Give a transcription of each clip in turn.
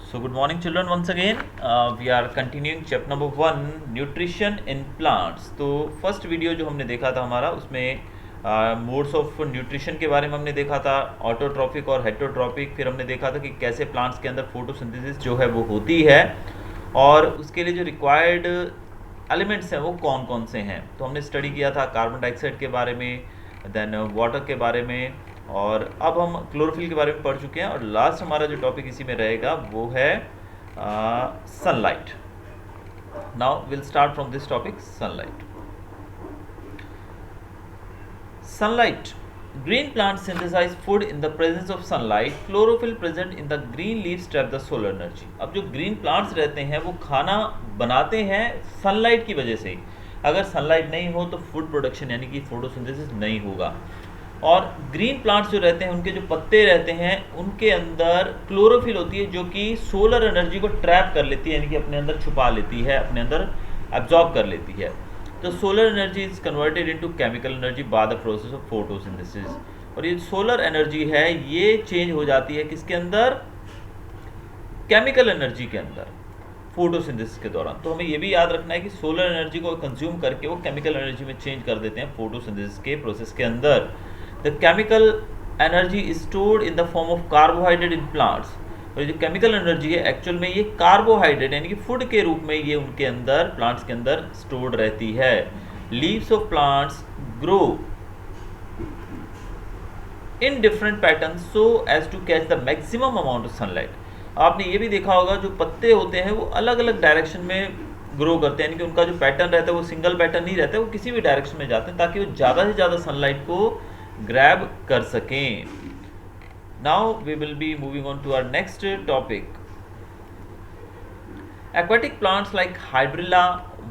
So good morning children once again. We are continuing chapter number 1 nutrition in plants. तो first video जो हमने देखा था हमारा उसमें मोड्स ऑफ न्यूट्रिशन के बारे में हमने देखा था, ऑटोट्रॉपिक और हेटरोट्रॉपिक। फिर हमने देखा था कि कैसे प्लांट्स के अंदर फोटोसिंथेसिस जो है वो होती है और उसके लिए जो रिक्वायर्ड एलिमेंट्स हैं वो कौन कौन से हैं। तो हमने स्टडी किया था कार्बन डाइऑक्साइड के बारे में, देन वाटर के बारे में, और अब हम क्लोरोफिल के बारे में पढ़ चुके हैं। और लास्ट हमारा जो टॉपिक इसी में रहेगा वो है sunlight. Now will start from this topic sunlight. Sunlight, green plants synthesize food in the presence of sunlight. Chlorophyll present in the green leaves trap the solar energy. अब जो ग्रीन प्लांट्स रहते हैं वो खाना बनाते हैं सनलाइट की वजह से। अगर सनलाइट नहीं हो तो फूड प्रोडक्शन यानी कि फोटोसिंथेसिस नहीं होगा। और ग्रीन प्लांट्स जो रहते हैं उनके जो पत्ते रहते हैं उनके अंदर क्लोरोफिल होती है जो कि सोलर एनर्जी को ट्रैप कर लेती है, यानी कि अपने अंदर छुपा लेती है, अपने अंदर एब्जॉर्ब कर लेती है। तो solar energy is converted into chemical energy by the process of photosynthesis. और ये सोलर एनर्जी है ये चेंज हो जाती है किसके अंदर? केमिकल एनर्जी के अंदर, फोटोसिंथेसिस के दौरान। तो हमें ये भी याद रखना है कि सोलर एनर्जी को कंज्यूम करके वो केमिकल एनर्जी में चेंज कर देते हैं फोटोसिंथेसिस के प्रोसेस के अंदर। The chemical energy is stored in the form of carbohydrate in plants. और जो केमिकल एनर्जी है एक्चुअल में ये कार्बोहाइड्रेट यानी कि फूड के रूप में ये उनके अंदर प्लांट्स के अंदर स्टोर्ड रहती है। Leaves of plants grow in different pattern so as to catch the maximum amount of sunlight. आपने ये भी देखा होगा जो पत्ते होते हैं वो अलग अलग डायरेक्शन में ग्रो करते हैं, यानी कि उनका जो पैटर्न रहता है वो सिंगल पैटर्न नहीं रहता है, वो किसी भी डायरेक्शन में जाते हैं ताकि वो ज़्यादा से ज़्यादा सनलाइट को ग्रैब कर सकें। Now we will be moving on to our next topic. Aquatic plants like Hydrilla,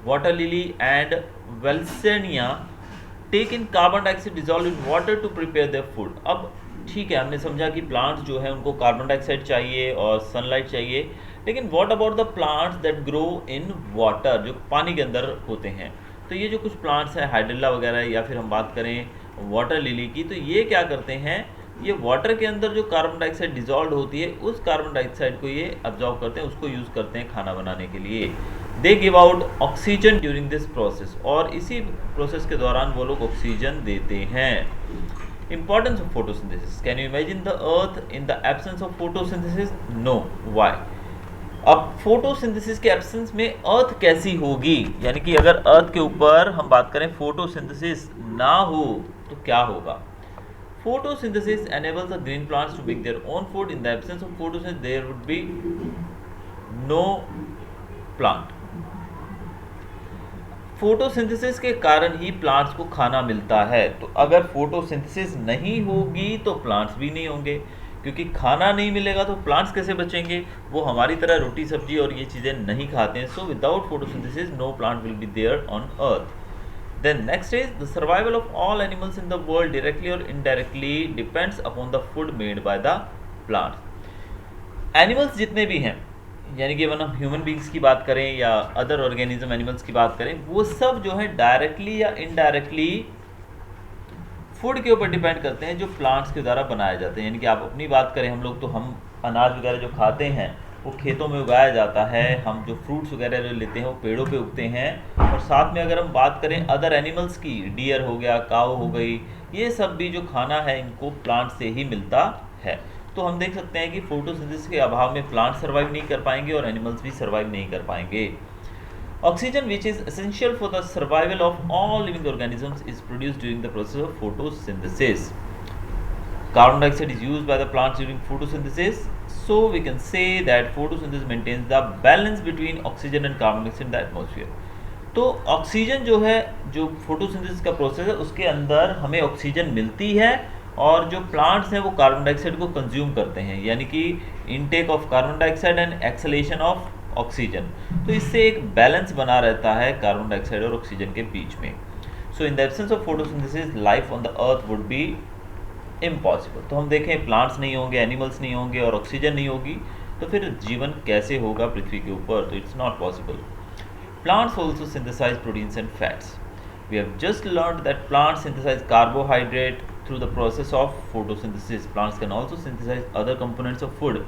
water lily and Valsenia take in carbon dioxide dissolved in water to prepare their food. अब ठीक है, हमने समझा कि plants जो है उनको कार्बन डाइऑक्साइड चाहिए और सनलाइट चाहिए, लेकिन what about the plants that grow in water, जो पानी के अंदर होते हैं। तो ये जो कुछ प्लांट्स हैं हाइड्रिला वगैरह, या फिर हम बात करें वाटर लिली की, तो ये क्या करते हैं, ये वाटर के अंदर जो कार्बन डाइऑक्साइड डिजॉल्व होती है उस कार्बन डाइऑक्साइड को ये अब्जॉर्ब करते हैं, उसको यूज़ करते हैं खाना बनाने के लिए। They give out oxygen during this process, और इसी प्रोसेस के दौरान वो लोग ऑक्सीजन देते हैं। Importance of photosynthesis, can you imagine the earth in the absence of photosynthesis? No, why? अब फोटोसिंथेसिस के एब्सेंस में अर्थ कैसी होगी, यानी कि अगर अर्थ के ऊपर हम बात करें फोटोसिंथेसिस ना हो तो क्या होगा? Photosynthesis enables the green plants to make their own food. In the absence of photosynthesis, there would be no plant. Photosynthesis के कारण ही प्लांट्स को खाना मिलता है। तो अगर फोटोसिंथेसिस नहीं होगी तो प्लांट्स भी नहीं होंगे, क्योंकि खाना नहीं मिलेगा तो प्लांट्स कैसे बचेंगे? वो हमारी तरह रोटी सब्जी और ये चीज़ें नहीं खाते हैं। So without photosynthesis no plant will be there on earth. Then next is the survival of all animals in the world directly or indirectly depends upon the food made by the plants. Animals जितने भी हैं, यानी कि अगर हम human beings की बात करें या अदर ऑर्गेनिज्म एनिमल्स की बात करें, वो सब जो है डायरेक्टली या इनडायरेक्टली फूड के ऊपर डिपेंड करते हैं जो प्लांट्स के द्वारा बनाए जाते हैं। यानी कि आप अपनी बात करें, हम लोग तो हम अनाज वगैरह जो खाते हैं वो खेतों में उगाया जाता है, हम जो फ्रूट्स वगैरह जो लेते हैं वो पेड़ों पे उगते हैं। और साथ में अगर हम बात करें अदर एनिमल्स की, डियर हो गया, काऊ हो गई, ये सब भी जो खाना है इनको प्लांट से ही मिलता है। तो हम देख सकते हैं कि फोटोसिंथेसिस के अभाव में प्लांट सर्वाइव नहीं कर पाएंगे और एनिमल्स भी सर्वाइव नहीं कर पाएंगे। Oxygen which is essential for the survival of all living organisms is produced during the process of photosynthesis. Carbon dioxide is used by the plants during photosynthesis, so we can say that photosynthesis maintains the balance between oxygen and carbon dioxide in the atmosphere. तो oxygen जो है, जो photosynthesis का process है उसके अंदर हमें oxygen मिलती है, और जो प्लांट्स हैं वो कार्बन डाइऑक्साइड को कंज्यूम करते हैं, यानी कि intake of carbon dioxide and acceleration of oxygen. तो इससे एक बैलेंस बना रहता है कार्बन डाइऑक्साइड और ऑक्सीजन के बीच में। So in the absence of photosynthesis life on the earth would be impossible. तो हम देखें प्लांट्स नहीं होंगे, एनिमल्स नहीं होंगे और ऑक्सीजन नहीं होगी, तो फिर जीवन कैसे होगा पृथ्वी के ऊपर? तो it's not possible. Plants also synthesise proteins and fats. We have just learned that plants synthesise carbohydrate through the process of photosynthesis. Plants can also synthesize other components of food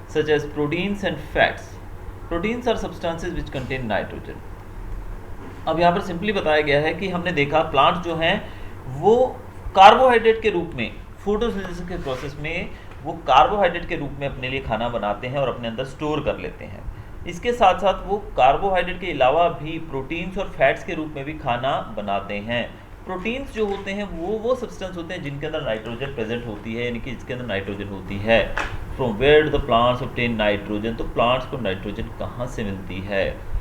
such as proteins and fats. Proteins are substances which contain nitrogen. अब यहाँ पर simply बताया गया है कि हमने देखा plants जो हैं वो कार्बोहाइड्रेट के रूप में फोटोसिंथेसिस के प्रोसेस में वो कार्बोहाइड्रेट के रूप में अपने लिए खाना बनाते हैं और अपने अंदर स्टोर कर लेते हैं। इसके साथ साथ वो कार्बोहाइड्रेट के अलावा भी प्रोटीन्स और फैट्स के रूप में भी खाना बनाते हैं। प्रोटीन्स जो होते हैं वो सब्सटेंस होते हैं जिनके अंदर नाइट्रोजन प्रेजेंट होती है, यानी कि इसके अंदर नाइट्रोजन होती है। From where the plants obtain nitrogen, तो प्लांट्स को नाइट्रोजन कहाँ से मिलती है?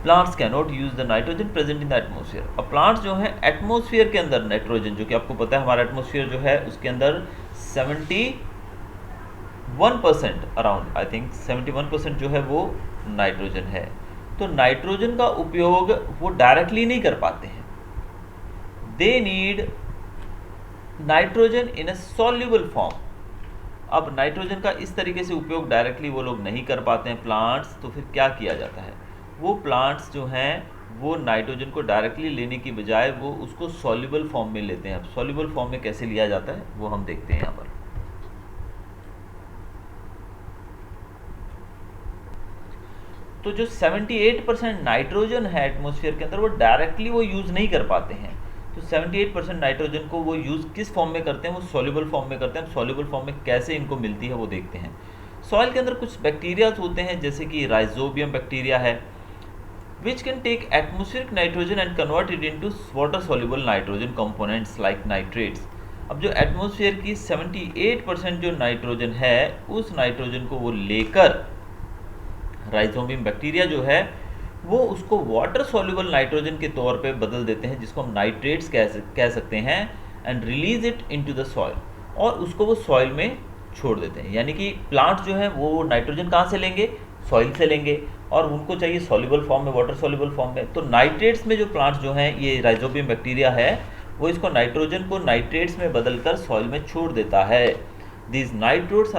Plants can not use the nitrogen present in the atmosphere. अब प्लांट्स जो है एटमोसफियर के अंदर नाइट्रोजन, जो कि आपको पता है हमारा एटमोसफियर जो है उसके अंदर 71% अराउंड, आई थिंक 71% जो है वो नाइट्रोजन है। तो नाइट्रोजन का उपयोग वो डायरेक्टली नहीं कर पाते हैं, they need nitrogen in a soluble form. अब नाइट्रोजन का इस तरीके से उपयोग डायरेक्टली वो लोग नहीं कर पाते हैं प्लांट्स, तो फिर क्या किया जाता है? वो प्लांट्स जो हैं वो नाइट्रोजन को डायरेक्टली लेने की बजाय वो उसको सॉल्युबल फॉर्म में लेते हैं। अब सॉल्युबल फॉर्म में कैसे लिया जाता है वो हम देखते हैं यहाँ पर। तो जो 78% नाइट्रोजन है एटमॉस्फेयर के अंदर वो डायरेक्टली वो यूज़ नहीं कर पाते हैं। तो 78% नाइट्रोजन को वो यूज़ किस फॉर्म में करते हैं? वो सॉल्युबल फॉर्म में करते हैं। सॉल्युबल फॉर्म में कैसे इनको मिलती है वो देखते हैं। सॉइल के अंदर कुछ बैक्टीरियाज होते हैं जैसे कि राइजोबियम बैक्टीरिया है, which can take atmospheric nitrogen and convert it into water soluble nitrogen components like nitrates. अब जो एटमॉस्फेयर की 78% जो नाइट्रोजन है उस नाइट्रोजन को वो लेकर राइजोबियम बैक्टीरिया जो है वो उसको वाटर सॉल्युबल नाइट्रोजन के तौर पे बदल देते हैं, जिसको हम नाइट्रेट्स कह सकते हैं, and release it into the soil, और उसको वो सॉइल में छोड़ देते हैं। यानी कि प्लांट्स जो हैं वो नाइट्रोजन कहाँ से लेंगे? सॉइल से लेंगे, और उनको चाहिए सॉल्युबल फॉर्म में, वाटर सॉल्युबल फॉर्म में। तो नाइट्रेट्स में जो प्लांट्स जो हैं, ये राइजोबियम बैक्टीरिया है, वो इसको नाइट्रोजन को नाइट्रेट्स में बदलकर सॉइल में छोड़ देता है। These nitrates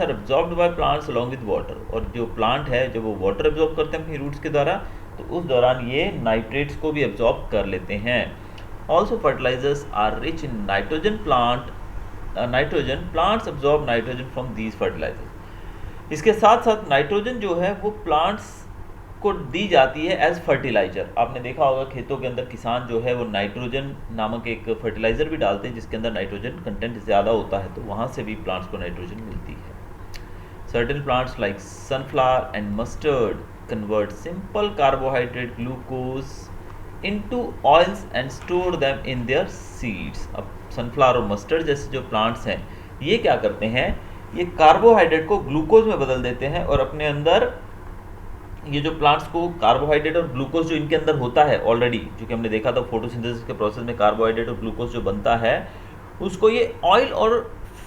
are absorbed by plants along with water, और जो प्लांट है जब वो वाटर एब्जॉर्ब करते हैं अपनी रूट्स के द्वारा, तो उस दौरान ये नाइट्रेट्स को भी एब्जॉर्ब कर लेते हैं। Also fertilisers are rich in nitrogen, plants absorb nitrogen from these fertilisers. इसके साथ साथ नाइट्रोजन जो है वो प्लांट्स को दी जाती है एज फर्टिलाइजर। आपने देखा होगा खेतों के अंदर किसान जो है वो नाइट्रोजन नामक एक फर्टिलाइजर भी डालते हैं जिसके अंदर नाइट्रोजन कंटेंट ज़्यादा होता है, तो वहाँ से भी प्लांट्स को नाइट्रोजन मिलती है। Certain plants like sunflower and mustard convert simple carbohydrate glucose into oils and store them in their seeds. अब सनफ्लावर और मस्टर्ड जैसे जो प्लांट्स हैं ये क्या करते हैं? ये कार्बोहाइड्रेट को ग्लूकोज में बदल देते हैं, और अपने अंदर ये जो प्लांट्स को कार्बोहाइड्रेट और ग्लूकोज जो इनके अंदर होता है ऑलरेडी, जो कि हमने देखा था फोटोसिंथेसिस के प्रोसेस में कार्बोहाइड्रेट और ग्लूकोज जो बनता है उसको ये ऑयल और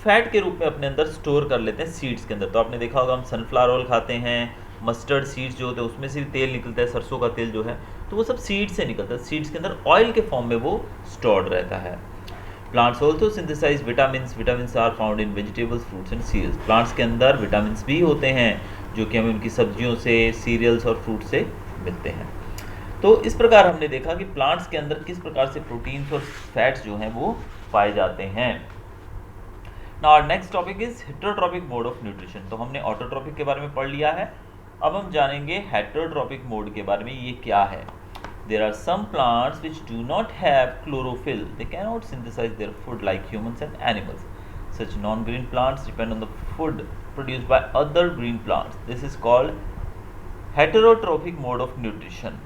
फैट के रूप में अपने अंदर स्टोर कर लेते हैं सीड्स के अंदर। तो आपने देखा होगा हम सनफ्लावर ऑयल खाते हैं, मस्टर्ड सीड्स जो होते हैं उसमें से भी तेल निकलता है, सरसों का तेल जो है, तो वो सब सीड्स से निकलता है। सीड्स के अंदर ऑयल के फॉर्म में वो स्टोर्ड रहता है। Plants also synthesise vitamins are found in vegetables, fruits and cereals. Plants के अंदर विटामिन्स भी होते हैं जो कि हमें उनकी सब्जियों से, सीरियल्स और फ्रूट से मिलते हैं। तो इस प्रकार हमने देखा कि प्लांट्स के अंदर किस प्रकार से प्रोटीन्स और फैट्स जो हैं वो पाए जाते हैं। Now our next topic is heterotrophic mode of nutrition. तो हमने ऑटोट्रॉपिक के बारे में पढ़ लिया है, अब हम जानेंगे हेटेरोट्रॉपिक मोड के बारे में। ये क्या है? There are some plants which do not have chlorophyll. They cannot synthesize their food like humans and animals. Such non-green plants depend on the food produced by other green plants. This is called heterotrophic mode of nutrition.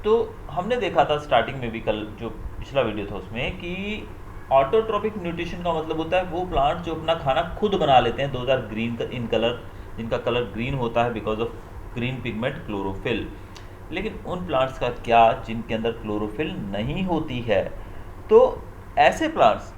तो हमने देखा था starting में भी, कल जो पिछला video था उसमें, कि ऑटोट्रोपिक न्यूट्रिशन का मतलब होता है वो प्लांट जो अपना खाना खुद बना लेते हैं, those are green in colour, जिनका कलर ग्रीन होता है because of green pigment chlorophyll. लेकिन उन प्लांट्स का क्या जिनके अंदर क्लोरोफिल नहीं होती है? तो ऐसे प्लांट्स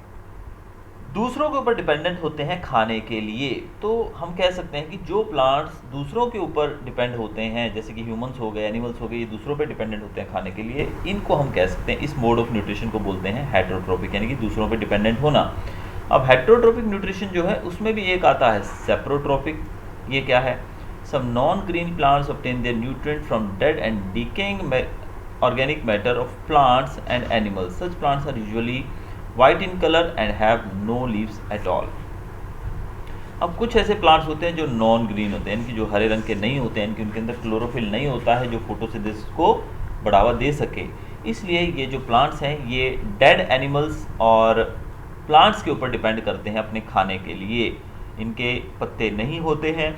दूसरों के ऊपर डिपेंडेंट होते हैं खाने के लिए। तो हम कह सकते हैं कि जो प्लांट्स दूसरों के ऊपर डिपेंड होते हैं, जैसे कि ह्यूमंस हो गए, एनिमल्स हो गए, ये दूसरों पे डिपेंडेंट होते हैं खाने के लिए, इनको हम कह सकते हैं, इस मोड ऑफ न्यूट्रिशन को बोलते हैं हेटेरोट्रोपिक, यानी कि दूसरों पे डिपेंडेंट होना। अब हेटेरोट्रोपिक न्यूट्रिशन जो है उसमें भी एक आता है सेप्रोट्रोपिक। ये क्या है? Some non-green plants obtain their nutrient from dead and decaying organic matter of plants and animals. Such plants are usually white in color and have no leaves at all. अब कुछ ऐसे प्लांट्स होते हैं जो नॉन ग्रीन होते हैं, इनकी जो हरे रंग के नहीं होते हैं, इनकी उनके अंदर क्लोरोफिल नहीं होता है जो फोटोसिंथेसिस को बढ़ावा दे सके। इसलिए ये जो प्लांट्स हैं ये डेड एनिमल्स और प्लांट्स के ऊपर डिपेंड करते हैं अपने खाने के लिए। इनके पत्ते नहीं होते हैं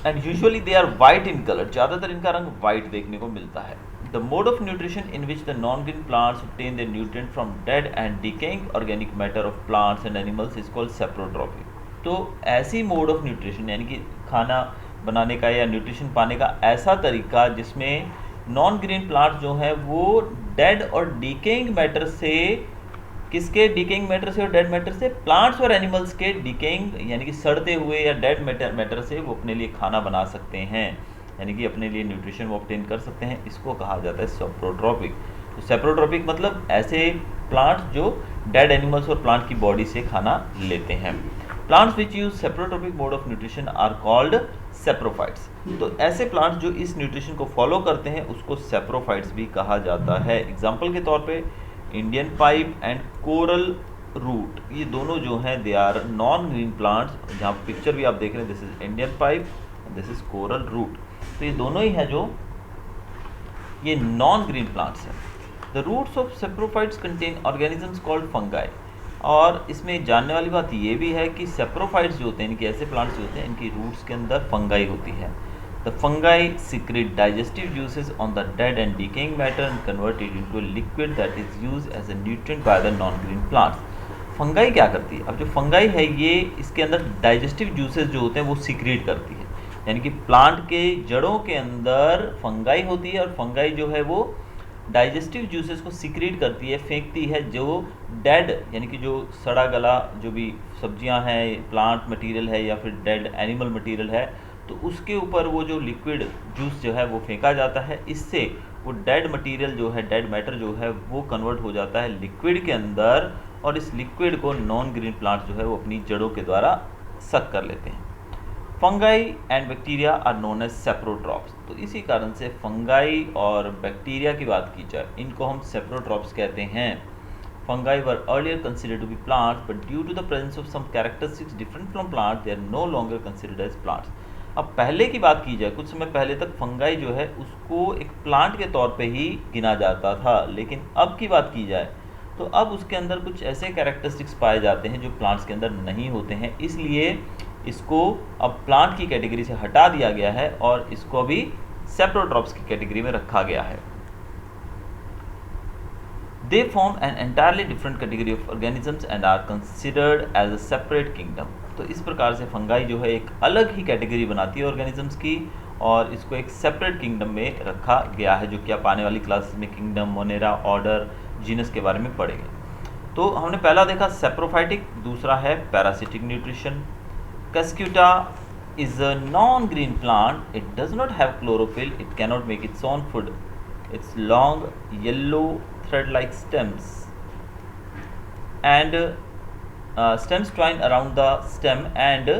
and usually they are white in colour, ज़्यादातर इनका रंग वाइट देखने को मिलता है। The mode of nutrition in which the non green plants obtain their nutrient from dead and decaying organic matter of plants and animals is called saprotrophy। तो ऐसी mode of nutrition यानी कि खाना बनाने का या न्यूट्रिशन पाने का ऐसा तरीका जिसमें नॉन ग्रीन प्लांट्स जो है वो डेड और डिकेइंग मैटर से, किसके डिकेइंग मैटर से और डेड मैटर से, प्लांट्स और एनिमल्स के डिकेइंग यानी कि सड़ते हुए या डेड मैटर से वो अपने लिए खाना बना सकते हैं, यानी कि अपने लिए न्यूट्रिशन वो ऑब्टेन कर सकते हैं। इसको कहा जाता है सेप्रोट्रॉपिक। तो सेप्रोट्रॉपिक मतलब ऐसे प्लांट्स जो डेड एनिमल्स और प्लांट की बॉडी से खाना लेते हैं। Plants which use saprotrophic mode of nutrition are called saprophytes. तो ऐसे प्लांट्स जो इस न्यूट्रिशन को फॉलो करते हैं उसको सेप्रोफाइट्स भी कहा जाता है। एग्जाम्पल के तौर पे Indian pipe and coral root, ये दोनों जो हैं they are non green plants. जहाँ पिक्चर भी आप देख रहे हैं, this is Indian pipe, this is coral root. तो ये दोनों ही हैं जो ये नॉन ग्रीन प्लांट्स हैं। The roots of saprophytes contain organisms called fungi. और इसमें जानने वाली बात ये भी है कि सेप्रोफाइट्स जो होते हैं, इनके ऐसे प्लांट्स जो होते हैं, इनकी रूट्स के अंदर फंगाई होती है। The fungi secrete digestive juices on the dead and decaying matter and convert it into a liquid that is used as a nutrient by the non-green plants। Fungi क्या करती है? अब जो फंगाई है ये इसके अंदर डाइजेस्टिव जूसेस जो होते हैं वो सीक्रेट करती है, यानी कि प्लांट के जड़ों के अंदर फंगाई होती है और फंगाई जो है वो डाइजेस्टिव जूसेस को सीक्रेट करती है, फेंकती है, जो डेड यानी कि जो सड़ा गला जो भी सब्जियां हैं, प्लांट मटेरियल है या फिर डेड एनिमल मटेरियल है, तो उसके ऊपर वो जो लिक्विड जूस जो है वो फेंका जाता है। इससे वो डेड मटेरियल जो है, डेड मैटर जो है वो कन्वर्ट हो जाता है लिक्विड के अंदर और इस लिक्विड को नॉन ग्रीन प्लांट जो है वो अपनी जड़ों के द्वारा सक कर लेते हैं। Fungi and bacteria are known as saprotrophs. तो इसी कारण से फंगाई और बैक्टीरिया की बात की जाए, इनको हम सेप्रोट्रॉप्स कहते हैं। Fungi were earlier considered to be plants but due to the presence of some characteristics different from plants they are no longer considered as plants. अब पहले की बात की जाए, कुछ समय पहले तक फंगाई जो है उसको एक प्लांट के तौर पे ही गिना जाता था, लेकिन अब की बात की जाए तो अब उसके अंदर कुछ ऐसे कैरेक्टरिस्टिक्स पाए जाते हैं जो प्लांट्स के अंदर नहीं होते हैं, इसलिए इसको अब प्लांट की कैटेगरी से हटा दिया गया है और इसको अभी सेप्रोट्रॉप्स की कैटेगरी में रखा गया है। They form an entirely different category of organisms and are considered as a separate kingdom। तो इस प्रकार से फंगाई जो है एक अलग ही कैटेगरी बनाती है ऑर्गेनिजम्स की और इसको एक सेपरेट किंगडम में रखा गया है, जो कि आप आने वाली क्लासेस में किंगडम, मोनेरा, ऑर्डर, जीनस के बारे में पढ़ेंगे। तो हमने पहला देखा सेप्रोफाइटिक, दूसरा है parasitic nutrition. Cuscuta is a non-green plant. It does not have chlorophyll. It cannot make its own food. Its long yellow thread-like stems and stems twine around the stem and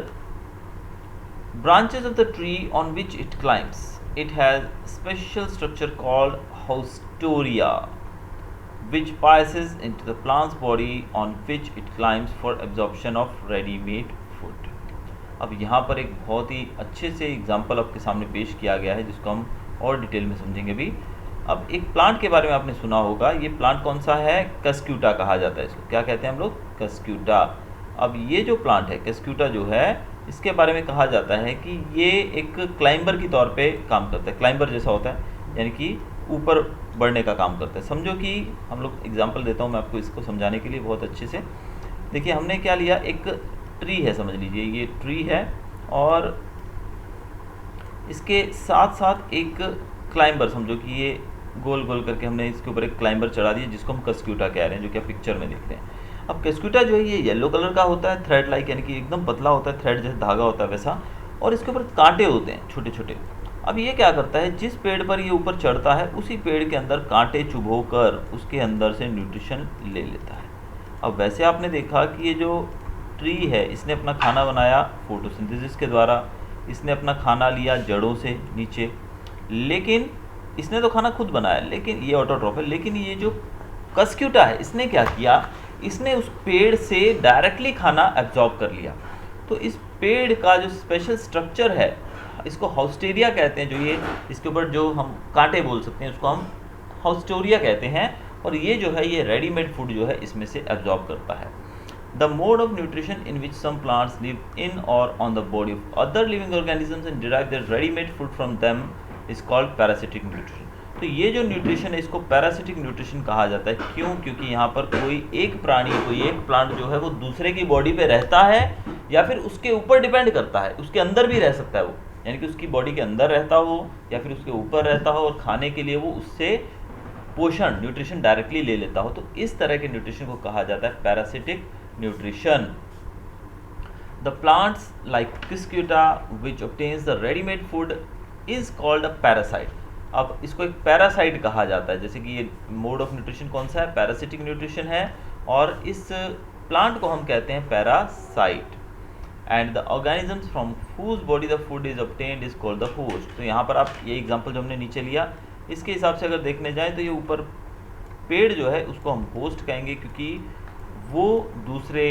branches of the tree on which it climbs. It has special structure called haustoria, which passes into the plant's body on which it climbs for absorption of ready-made food। अब यहाँ पर एक बहुत ही अच्छे से example आपके सामने पेश किया गया है जिसको हम और डिटेल में समझेंगे भी। अब एक प्लांट के बारे में आपने सुना होगा, ये प्लांट कौन सा है? कस्क्यूटा कहा जाता है इसको। क्या कहते हैं हम लोग? कस्क्यूटा। अब ये जो प्लांट है कस्क्यूटा जो है, इसके बारे में कहा जाता है कि ये एक क्लाइंबर की तौर पे काम करता है, क्लाइंबर जैसा होता है, यानी कि ऊपर बढ़ने का काम करता है। समझो कि हम लोग एग्जाम्पल देता हूँ मैं आपको इसको समझाने के लिए बहुत अच्छे से। देखिए हमने क्या लिया, एक ट्री है, समझ लीजिए ये ट्री है और इसके साथ साथ एक क्लाइंबर, समझो कि ये गोल गोल करके हमने इसके ऊपर एक क्लाइंबर चढ़ा दिया जिसको हम कस्क्यूटा कह रहे हैं, जो कि आप पिक्चर में देख रहे हैं। अब कस्क्यूटा जो है ये येलो कलर का होता है, थ्रेड लाइक, यानी कि एकदम पतला होता है, थ्रेड जैसे धागा होता है वैसा, और इसके ऊपर कांटे होते हैं छोटे छोटे। अब ये क्या करता है, जिस पेड़ पर ये ऊपर चढ़ता है उसी पेड़ के अंदर कांटे चुभो कर उसके अंदर से न्यूट्रिशन ले लेता है। अब वैसे आपने देखा कि ये जो ट्री है इसने अपना खाना बनाया फोटोसिंथेसिस के द्वारा, इसने अपना खाना लिया जड़ों से नीचे, लेकिन इसने तो खाना खुद बनाया, लेकिन ये ऑटोट्रॉफ है। लेकिन ये जो कस्क्यूटा है इसने क्या किया, इसने उस पेड़ से डायरेक्टली खाना एब्जॉर्ब कर लिया। तो इस पेड़ का जो स्पेशल स्ट्रक्चर है, इसको हाउस्टेरिया कहते हैं, जो ये इसके ऊपर जो हम कांटे बोल सकते हैं उसको हम हाउस्टोरिया कहते हैं, और ये जो है ये रेडीमेड फूड जो है इसमें से एब्जॉर्ब करता है। The mode of nutrition in which some plants live in और on the body of other living organisms and derive their readymade food from them is called parasitic nutrition. तो ये जो न्यूट्रिशन है इसको पैरासिटिक न्यूट्रिशन कहा जाता है। क्यों? क्योंकि यहाँ पर कोई एक प्राणी, कोई एक प्लांट जो है वो दूसरे की बॉडी पे रहता है या फिर उसके ऊपर डिपेंड करता है, उसके अंदर भी रह सकता है वो, यानी कि उसकी बॉडी के अंदर रहता हो या फिर उसके ऊपर रहता हो और खाने के लिए वो उससे पोषण न्यूट्रिशन डायरेक्टली ले लेता हो। तो इस तरह के न्यूट्रिशन को कहा जाता है parasitic nutrition. The plants like cuscuta which obtains the readymade food is called a parasite. अब इसको एक पैरासाइट कहा जाता है, जैसे कि ये मोड ऑफ न्यूट्रिशन कौन सा है, पैरासिटिक न्यूट्रिशन है, और इस प्लांट को हम कहते हैं parasite. And the organisms from whose body the food is obtained is called the host. तो यहाँ पर आप ये एग्जांपल जो हमने नीचे लिया इसके हिसाब से अगर देखने जाएं तो ये ऊपर पेड़ जो है उसको हम होस्ट कहेंगे क्योंकि वो दूसरे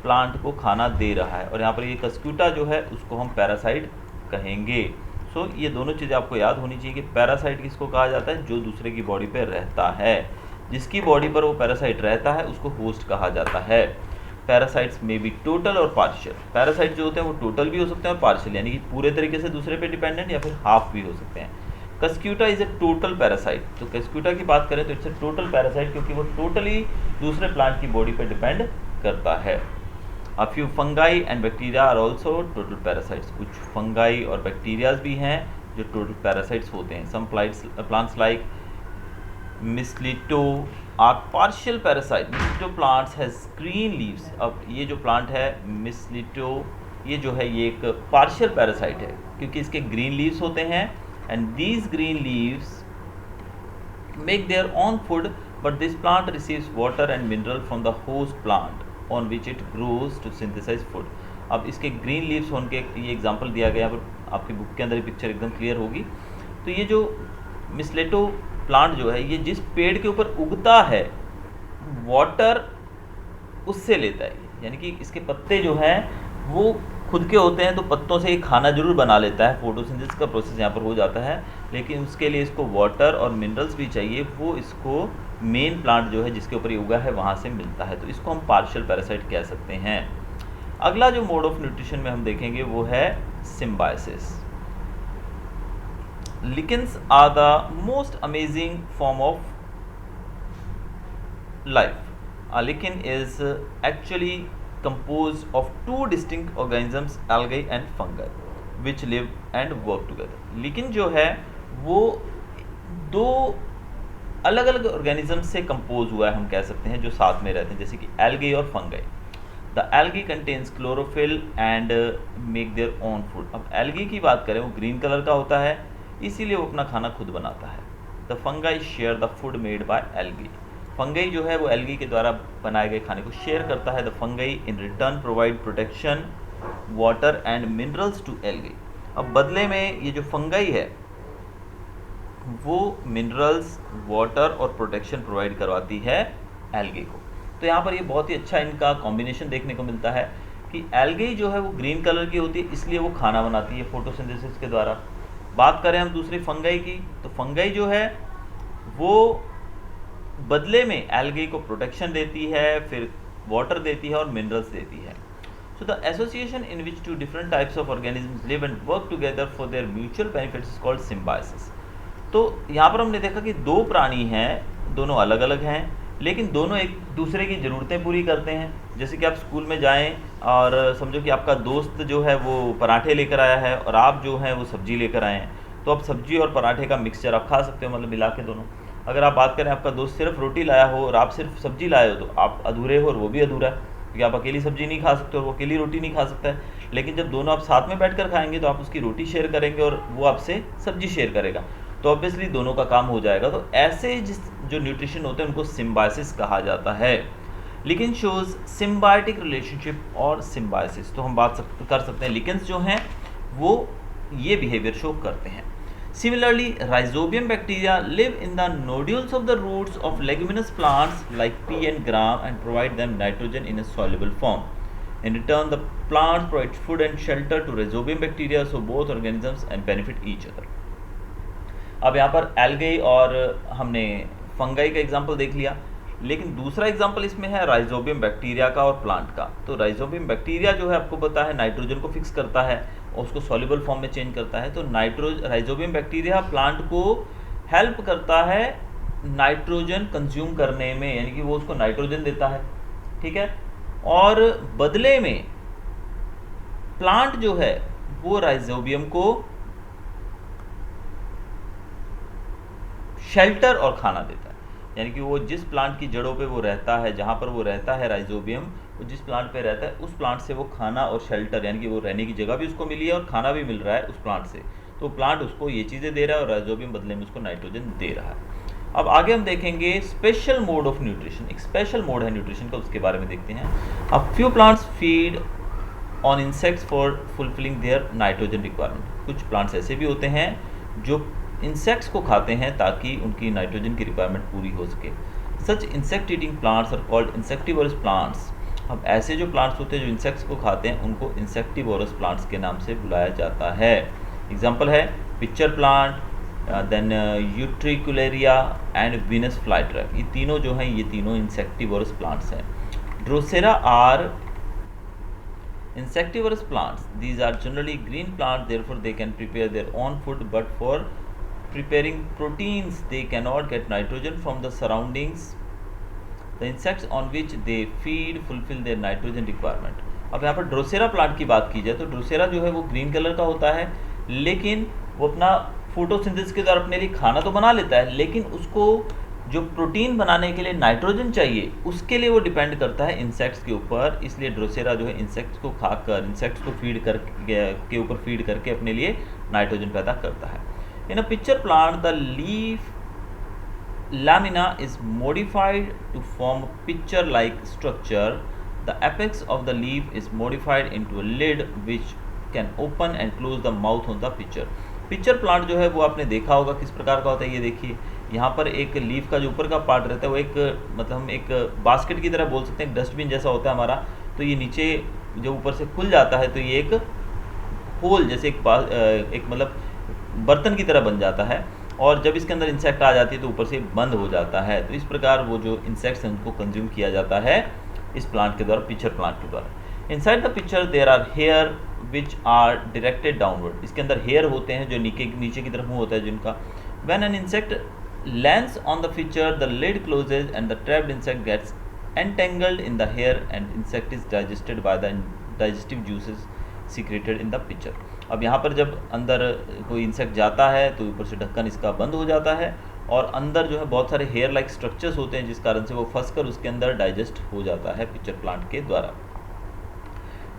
प्लांट को खाना दे रहा है, और यहाँ पर ये कस्क्यूटा जो है उसको हम पैरासाइट कहेंगे। सो ये दोनों चीज़ें आपको याद होनी चाहिए कि पैरासाइट किसको कहा जाता है, जो दूसरे की बॉडी पर रहता है, जिसकी बॉडी पर वो पैरासाइट रहता है उसको होस्ट कहा जाता है। पैरासाइट्स में भी टोटल और पार्शियल। पैरासाइट जो होते हैं वो टोटल भी हो सकते हैं और पार्शियल, यानी कि पूरे तरीके से दूसरे पे डिपेंडेंट या फिर हाफ भी हो सकते हैं। Cuscuta is a total parasite. तो कस्क्यूटा की बात करें तो इट्स ए टोटल पैरासाइट क्योंकि वो टोटली दूसरे प्लांट की बॉडी पर डिपेंड करता है। A few fungi and bacteria are also total parasites. कुछ फंगाई और बैक्टीरियाज भी हैं जो टोटल पैरासाइट्स होते हैं। Some plants like mistletoe are partial parasite. Mistletoe plants has green leaves. अब ये जो प्लांट है मिस्लिटो, ये जो है ये एक पार्शियल पैरासाइट है क्योंकि इसके ग्रीन लीव्स होते हैं, and these green leaves make their own food, but this plant receives water and mineral from the host plant on which it grows to synthesise food. अब इसके ग्रीन लीव्स होने के ये एग्जाम्पल दिया गया, पर आपकी बुक के अंदर ये पिक्चर एकदम क्लियर होगी। तो ये जो मिस्लेटो प्लांट जो है ये जिस पेड़ के ऊपर उगता है वाटर उससे लेता है, यानी कि इसके पत्ते जो हैं वो खुद के होते हैं तो पत्तों से ये खाना जरूर बना लेता है, फोटोसिंथेसिस का प्रोसेस यहाँ पर हो जाता है, लेकिन उसके लिए इसको वाटर और मिनरल्स भी चाहिए, वो इसको मेन प्लांट जो है जिसके ऊपर ये उगा है वहाँ से मिलता है। तो इसको हम पार्शियल पैरासाइट कह सकते हैं। अगला जो मोड ऑफ न्यूट्रिशन में हम देखेंगे वो है symbiosis. Lichens are the most amazing form of life. A lichen is actually composed of two distinct organisms, algae and fungi, which live and work together. lichen जो है वो दो अलग अलग ऑर्गेनिज्म से कंपोज हुआ है, हम कह सकते हैं, जो साथ में रहते हैं, जैसे कि एल्गे और fungi. The algae contains chlorophyll and make their own food. अब एल्गी की बात करें वो ग्रीन कलर का होता है, इसीलिए वो अपना खाना खुद बनाता है। The fungi share the food made by algae. Fungi जो है वो एल्गी के द्वारा बनाए गए खाने को शेयर करता है। The fungi in return provide protection, water and minerals to algae. अब बदले में ये जो फंगाई है वो मिनरल्स, वाटर और प्रोटेक्शन प्रोवाइड करवाती है एल्गी को। तो यहाँ पर ये बहुत ही अच्छा इनका कॉम्बिनेशन देखने को मिलता है कि एल्गी जो है वो ग्रीन कलर की होती है, इसलिए वो खाना बनाती है फोटोसिंथेसिस के द्वारा। बात करें हम दूसरी फंगाई की, तो फंगाई जो है वो बदले में एल्गी को प्रोटेक्शन देती है, फिर वाटर देती है और मिनरल्स देती है। So the association in which two different types of organisms live and work together for their mutual benefits is called symbiosis. तो यहाँ पर हमने देखा कि दो प्राणी हैं, दोनों अलग अलग हैं, लेकिन दोनों एक दूसरे की ज़रूरतें पूरी करते हैं। जैसे कि आप स्कूल में जाएं और समझो कि आपका दोस्त जो है वो पराठे लेकर आया है और आप जो हैं वो सब्जी लेकर आए हैं, तो आप सब्जी और पराठे का मिक्सचर आप खा सकते हो, मतलब मिला के दोनों। अगर आप बात करें आपका दोस्त सिर्फ रोटी लाया हो और आप सिर्फ सब्जी लाए हो, तो आप अधूरे हो और वो भी अधूरा है, क्योंकि आप अकेली सब्जी नहीं खा सकते और वो अकेली रोटी नहीं खा सकता है। लेकिन जब दोनों आप साथ में बैठ कर खाएंगे तो आप उसकी रोटी शेयर करेंगे और वो आपसे सब्जी शेयर करेगा, तो ऑब्वियसली दोनों का काम हो जाएगा। तो ऐसे जो न्यूट्रिशन होते हैं उनको सिम्बायोसिस कहा जाता है। लिकेन शोज सिम्बायोटिक रिलेशनशिप और सिम्बायोसिस। तो हम बात कर सकते हैं लिकेन्स जो हैं वो ये बिहेवियर शो करते हैं। Similarly, rhizobium bacteria live in the nodules of the roots of leguminous plants like pea and gram and provide them nitrogen in a soluble form. In return, the plants provide food and shelter to rhizobium bacteria, so both organisms and benefit each other. अब यहाँ पर algae और हमने fungi का example देख लिया, लेकिन दूसरा एग्जाम्पल इसमें है राइजोबियम बैक्टीरिया का और प्लांट का। तो राइजोबियम बैक्टीरिया जो है आपको पता है नाइट्रोजन को फिक्स करता है और उसको सॉल्युबल फॉर्म में चेंज करता है। तो राइजोबियम बैक्टीरिया प्लांट को हेल्प करता है नाइट्रोजन कंज्यूम करने में, यानी कि वो उसको नाइट्रोजन देता है, ठीक है। और बदले में प्लांट जो है वो राइजोबियम को शेल्टर और खाना देता है, यानी कि वो जिस प्लांट की जड़ों पे वो रहता है, जहाँ पर वो रहता है राइजोबियम, वो जिस प्लांट पे रहता है उस प्लांट से वो खाना और शेल्टर, यानी कि वो रहने की जगह भी उसको मिली है और खाना भी मिल रहा है उस प्लांट से। तो प्लांट उसको ये चीज़ें दे रहा है और राइजोबियम बदले में उसको नाइट्रोजन दे रहा है। अब आगे हम देखेंगे स्पेशल मोड ऑफ न्यूट्रिशन। एक स्पेशल मोड है न्यूट्रिशन का, उसके बारे में देखते हैं। अब few plants feed on insects for fulfilling their nitrogen requirement. कुछ प्लांट्स ऐसे भी होते हैं जो इंसेक्ट्स को खाते हैं ताकि उनकी नाइट्रोजन की रिक्वायरमेंट पूरी हो सके। Such insect eating plants are called insectivorous plants. अब ऐसे जो प्लांट्स होते हैं जो इंसेक्ट्स को खाते हैं उनको इंसेक्टिवोरस प्लांट्स के नाम से बुलाया जाता है। एग्जाम्पल है pitcher plant, then utricularia and Venus flytrap. ये तीनों जो हैं ये तीनों इंसेक्टिवोरस प्लांट्स हैं। Drosera are insectivorous plants. These are generally green plants, therefore they can prepare their own food, but for preparing proteins they cannot get nitrogen from the surroundings. The insects on which they feed fulfill their nitrogen requirement. अब यहाँ पर Drosera plant की बात की जाए तो Drosera जो है वो ग्रीन कलर का होता है, लेकिन वो अपना फोटोसिंथेसिस के द्वारा अपने लिए खाना तो बना लेता है, लेकिन उसको जो प्रोटीन बनाने के लिए नाइट्रोजन चाहिए उसके लिए वो डिपेंड करता है इंसेक्ट्स के ऊपर। इसलिए ड्रोसेरा जो है इंसेक्ट्स को खाकर, इंसेक्ट्स को फीड कर के ऊपर फीड करके अपने लिए नाइट्रोजन पैदा करता है। In a picture plant the leaf lamina is modified to form a picture like structure. The apex of the leaf is modified into a lid which can open and close the mouth on the picture. Pitcher plant जो है वो आपने देखा होगा किस प्रकार का होता है। ये देखिए यहाँ पर एक लीफ का जो ऊपर का पार्ट रहता है वो एक मतलब हम एक बास्केट की तरह बोल सकते हैं, एक डस्टबिन जैसा होता है हमारा। तो ये नीचे जो ऊपर से खुल जाता है तो ये एक होल जैसे एक मतलब बर्तन की तरह बन जाता है, और जब इसके अंदर इंसेक्ट आ जाती है तो ऊपर से बंद हो जाता है। तो इस प्रकार वो जो इंसेक्ट्स हैं उनको कंज्यूम किया जाता है इस प्लांट के द्वारा, पिक्चर प्लांट के द्वारा। Inside the pitcher there are hair which are directed downward. इसके अंदर हेयर होते हैं जो नीचे की तरफ मुंह होता है जिनका। When an insect lands on the pitcher the lid closes and the trapped insect gets entangled in the hair and insect is digested by the digestive juices secreted in the pitcher. अब यहाँ पर जब अंदर कोई insect जाता है तो ऊपर से ढक्कन इसका बंद हो जाता है और अंदर जो है बहुत सारे हेयर लाइक स्ट्रक्चर्स होते हैं जिस कारण से वो फंस कर उसके अंदर डाइजेस्ट हो जाता है पिक्चर प्लांट के द्वारा।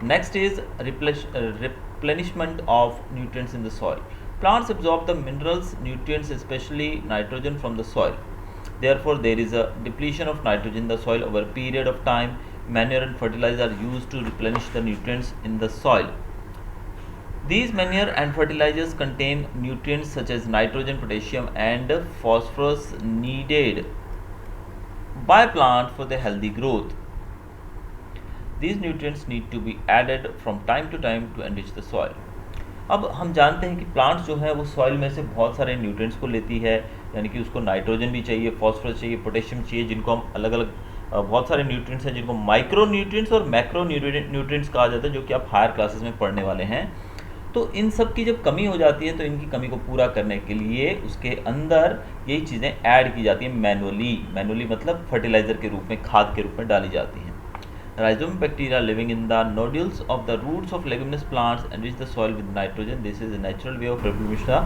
Next is replenishment of nutrients in the soil. Plants absorb the minerals, nutrients especially nitrogen from the soil. Therefore there is a depletion of nitrogen in the soil over a period of time. Manure and fertilizer are used to replenish the nutrients in the soil. These manure and fertilizers contain nutrients such as nitrogen, potassium and phosphorus needed by plant for their healthy growth. These nutrients need to be added from time to time to enrich the soil. अब हम जानते हैं कि plants जो है वो soil में से बहुत सारे न्यूट्रिएंट्स को लेती है, यानी कि उसको नाइट्रोजन भी चाहिए, फॉस्फोरस चाहिए, पोटेशियम चाहिए, जिनको हम अलग अलग बहुत सारे न्यूट्रिएंट्स हैं जिनको माइक्रो न्यूट्रिएंट्स और मैक्रो न्यूट्रिएंट्स कहा जाता है, जो कि आप हायर क्लासेस में पढ़ने वाले हैं। तो इन सब की जब कमी हो जाती है तो इनकी कमी को पूरा करने के लिए उसके अंदर यही चीज़ें ऐड की जाती हैं मैनुअली मतलब फर्टिलाइज़र के रूप में, खाद के रूप में डाली जाती हैं। Rhizome bacteria living in the nodules of the roots of leguminous plants enrich the soil with nitrogen. This is a natural way of replenishing the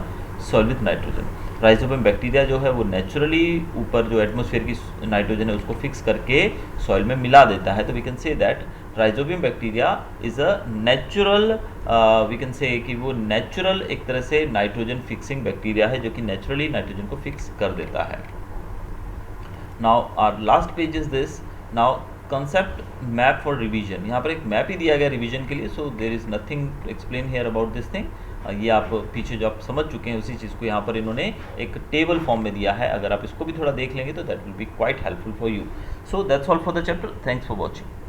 soil with nitrogen. Rhizome bacteria जो है वो नेचुरली ऊपर जो atmosphere की nitrogen है उसको fix करके soil में मिला देता है। तो we can say that rhizobium bacteria is a natural, we can say कि वो नेचुरल एक तरह से नाइट्रोजन फिक्सिंग बैक्टीरिया है जो कि नेचुरली नाइट्रोजन को फिक्स कर देता है। Now our last page is this. Now concept map for revision. यहाँ पर एक मैप ही दिया गया रिवीजन के लिए, so there is nothing to explain here about this thing. ये आप पीछे जो आप समझ चुके हैं उसी चीज़ को यहाँ पर इन्होंने एक टेबल फॉर्म में दिया है। अगर आप इसको भी थोड़ा देख लेंगे तो that will be quite helpful for you. So that's all for the chapter. Thanks for watching.